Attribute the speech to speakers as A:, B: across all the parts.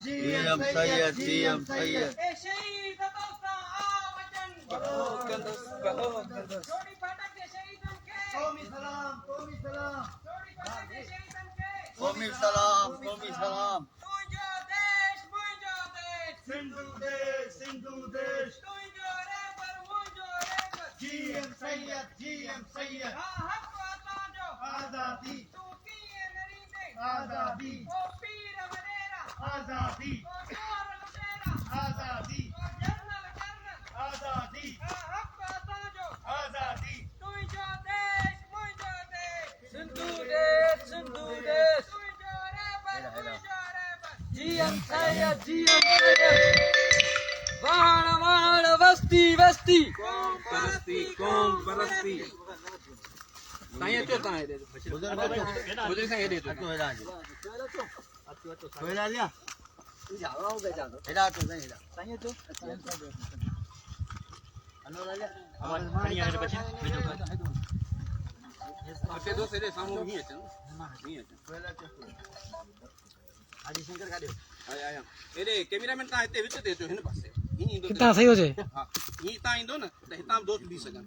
A: GM Sayyid, GM Sayyid.
B: शहीद दोस्ता वचन छोड़ी फाटक के शहीदों के
A: कौमी सलाम, कौमी सलाम,
B: छोड़ी फाटक के शहीदों के
A: कौमी सलाम, कौमी सलाम।
B: तुझो देश मुझो देश
A: सिंधु देश, सिंधु देश।
B: तुझो रेबर मुझो रेबर
A: GM Sayyid, GM Sayyid।
B: हक आता जो
A: आजादी,
B: तू किए नरीदे
A: आजादी,
B: ओ पीर वडेरा
A: आजादी,
B: ओ चोर लुटेरा
A: आजादी,
B: ओ जनरल
A: आजादी,
B: हक आता जो
A: आजादी।
B: तुझो देश मुझो देश
C: सिंधु देश
B: तुझो रेबर मुझो रेबर
C: GM Sayyid, GM Sayyid। वाण वाण वस्ती वस्ती
B: कौम परस्ती
C: कौम परस्ती ताये तो ताये दे दो
A: बुजुर्ग बच्चों,
C: मुझे से दे दो
A: अतो हेरा जी। हेरा लिया। हेरा तो नहीं हेरा। अनो लिया।
C: अपने दो से दे सामू नहीं है चल नहीं है
A: हेरा तो। आदि शंकर का दे।
C: आया आया एरे कैमरामैन ता इते विच दे जो हिन पासे ही इंदो
D: कितना सही हो जाए
C: हां ही ता इंदो न त हितां दोस्त बी सगन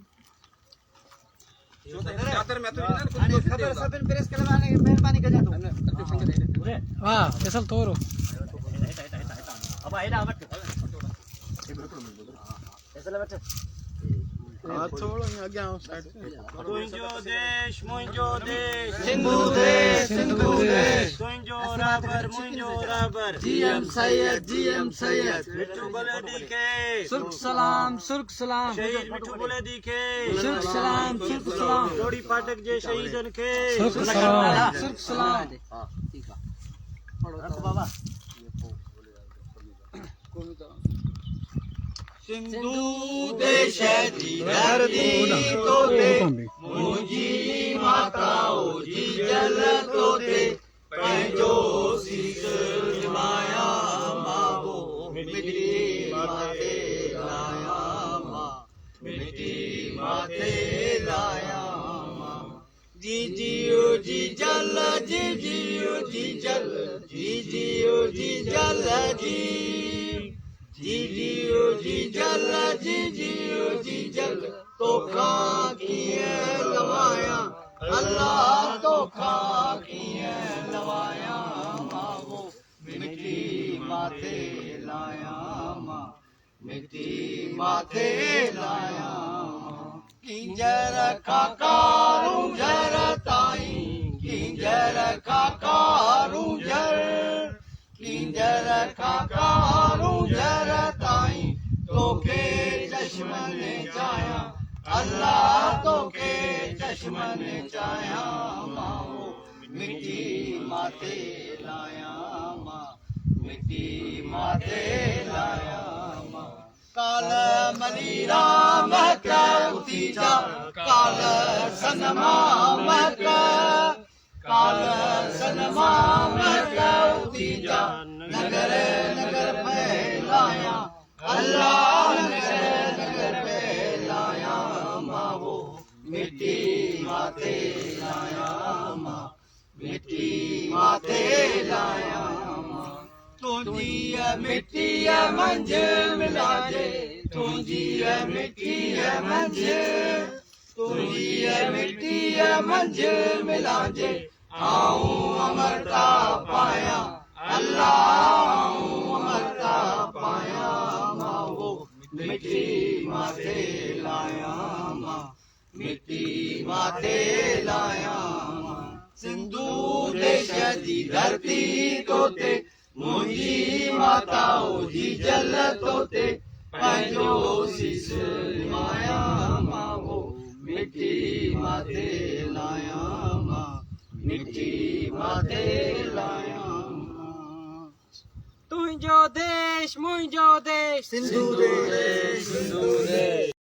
C: जो त चादर में तो ना कुछ
A: खबर सब प्रेस करवाने की मेहरबानी कर जातो।
D: वाह कैसल तोरो
A: अब हेरा बट। ऐसा बट।
C: हां थोड़ो आगे आओ साइड
E: तुझो देश मुझो देश
A: सिंधु देश, सिंधु देश।
E: तुझो रबर मुझो रबर
A: GM Sayyid, GM Sayyid।
E: मिठू बोले दिखे
C: सुर्ख सलाम
E: शहीद मिठू बोले दिखे
C: सुर्ख सलाम
E: जोड़ी फाटक जे शहीदन के
D: सुर्ख सलाम
C: सुर्ख सलाम
A: हां ठीक है। रख बाबा। सिंधु देश दी धरती तोते मुंजी माताओ जी जल तोते पंहिंजो सीस निमाया मावो मिटी माथे लाया मां मिटी माथे लाया मां जी जियो जी जल जी जियो जी जल जी जियो जी जल जी जी जियो जी जल जी जियो जी जल तोखा कीअं लवाया अल्लाह तोखा कीअं लवाया मावो मिटी माथे लाया मां मिटी माथे लाया किंजर काकारू जर ताई किंजर काकारू जर किंजर काकारू जर ताई तोखे चश्मन चाया अल्लाह तोखे चश्मन चाया माओ मिट्टी माथे लाया मां मिट्टी माथे लाया मां काल मनीरा महक उठी जा काल सनमा महक काल सनमा महक उठी जा नगर नगर फैलाया अल्लाह नगर नगर फैलाया मावो मिट्टी माथे लाया मां मिट्टी माथे लाया मां तुझी मिट्टी मंझ मिलाजे तुझी मिट्टी मंझ तुझी मिट्टी मंझ मिलाजे आऊं अमरता पाया अल्लाह अमरता पाया मावो मिट्टी माथे लाया मां मिट्टी माथे लाया मां सिंधु देश जी धरती तोते मुंहिंजी माताओ जी जल तोते पंहिंजो सीस निमाया मावो मिट्टी माथे लाया मां मिट्टी माथे लाया
C: तुझो देश मुझो देश
A: सिंधु देश, सिंधु देश।